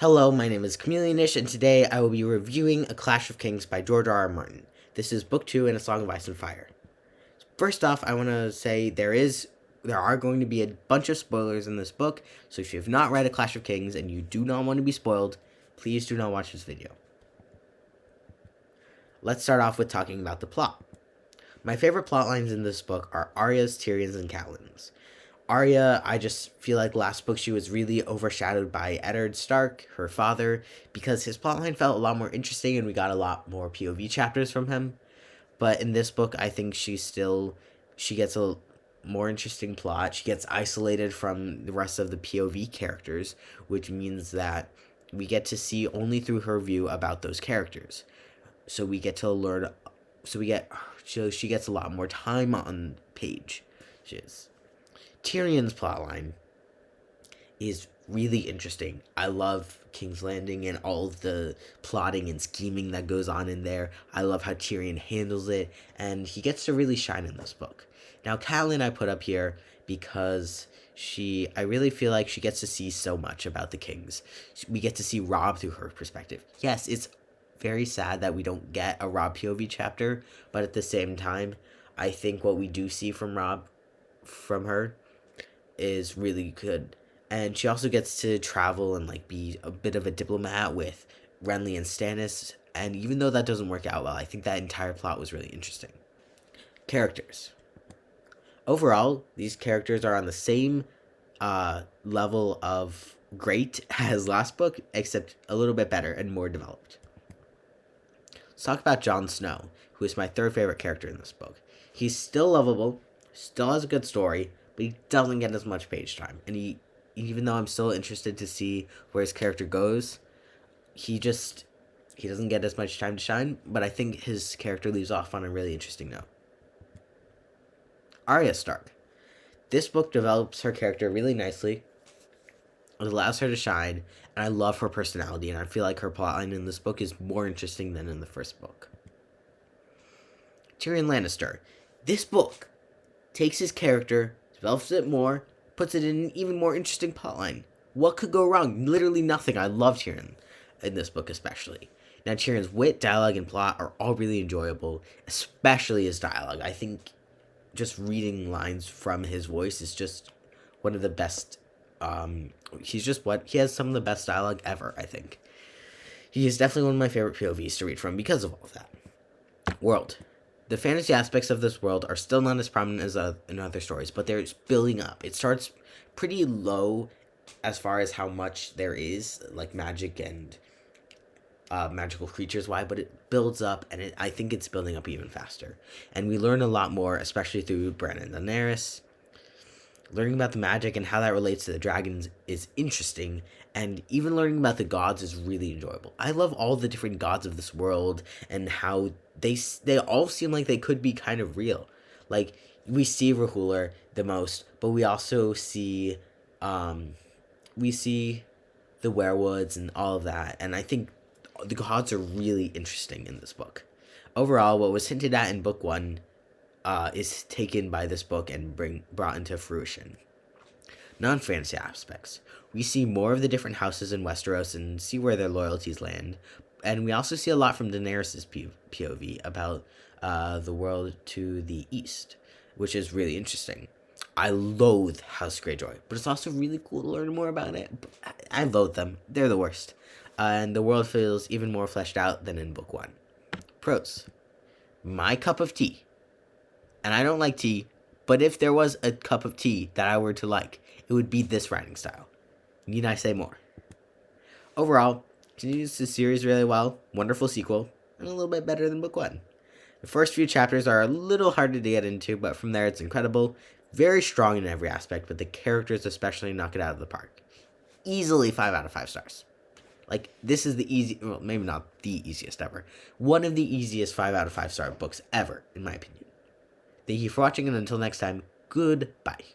Hello, my name is Chameleonish, and today I will be reviewing A Clash of Kings by George R. R. Martin. This is Book 2 in A Song of Ice and Fire. First off, I want to say there are going to be a bunch of spoilers in this book, so if you have not read A Clash of Kings and you do not want to be spoiled, please do not watch this video. Let's start off with talking about the plot. My favorite plot lines in this book are Arya's, Tyrion's, and Catelyn's. Arya, I just feel like last book she was really overshadowed by Eddard Stark, her father, because his plotline felt a lot more interesting and we got a lot more POV chapters from him. But in this book, I think she gets a more interesting plot. She gets isolated from the rest of the POV characters, which means that we get to see only through her view about those characters. So we get to learn, so she gets a lot more time on page. Tyrion's plotline is really interesting. I love King's Landing and all of the plotting and scheming that goes on in there. I love how Tyrion handles it, and he gets to really shine in this book. Now, Catelyn I put up here because I really feel like she gets to see so much about the Kings. We get to see Robb through her perspective. Yes, it's very sad that we don't get a Robb POV chapter, but at the same time, I think what we do see from Robb, from her, is really good. And she also gets to travel and be a bit of a diplomat with Renly and Stannis. And even though that doesn't work out well, I think that entire plot was really interesting. Characters. Overall, these characters are on the same level of great as last book, except a little bit better and more developed. Let's talk about Jon Snow, who is my third favorite character in this book. He's still lovable, still has a good story, but he doesn't get as much page time. And even though I'm still interested to see where his character goes, he doesn't get as much time to shine, but I think his character leaves off on a really interesting note. Arya Stark. This book develops her character really nicely. It allows her to shine, and I love her personality, and I feel like her plotline in this book is more interesting than in the first book. Tyrion Lannister. This book takes his character, develops it more, puts it in an even more interesting plotline. What could go wrong? Literally nothing. I love Tyrion in this book especially. Now, Tyrion's wit, dialogue, and plot are all really enjoyable, especially his dialogue. I think just reading lines from his voice is just one of the best. He has some of the best dialogue ever, I think. He is definitely one of my favorite POVs to read from because of all of that. World. The fantasy aspects of this world are still not as prominent as in other stories, but they're building up. It starts pretty low as far as how much there is, like magic and magical creatures why, but it builds up, and I think it's building up even faster. And we learn a lot more, especially through Bran and Daenerys. Learning about the magic and how that relates to the dragons is interesting, and even learning about the gods is really enjoyable. I love all the different gods of this world and how they all seem like they could be kind of real. Like, we see R'hllor the most, but we also see the werewolves and all of that, and I think the gods are really interesting in this book. Overall, what was hinted at in book 1 is taken by this book and brought into fruition. Non-fantasy aspects. We see more of the different houses in Westeros and see where their loyalties land. And we also see a lot from Daenerys' POV about the world to the east, which is really interesting. I loathe House Greyjoy, but it's also really cool to learn more about it. I loathe them. They're the worst. And the world feels even more fleshed out than in book 1. Pros. My cup of tea. And I don't like tea, but if there was a cup of tea that I were to like, it would be this writing style. Need I say more? Overall, continues the series really well, wonderful sequel, and a little bit better than book 1. The first few chapters are a little harder to get into, but from there it's incredible. Very strong in every aspect, but the characters especially knock it out of the park. Easily 5 out of 5 stars. This is well, maybe not the easiest ever. One of the easiest 5 out of 5 star books ever, in my opinion. Thank you for watching, and until next time, goodbye.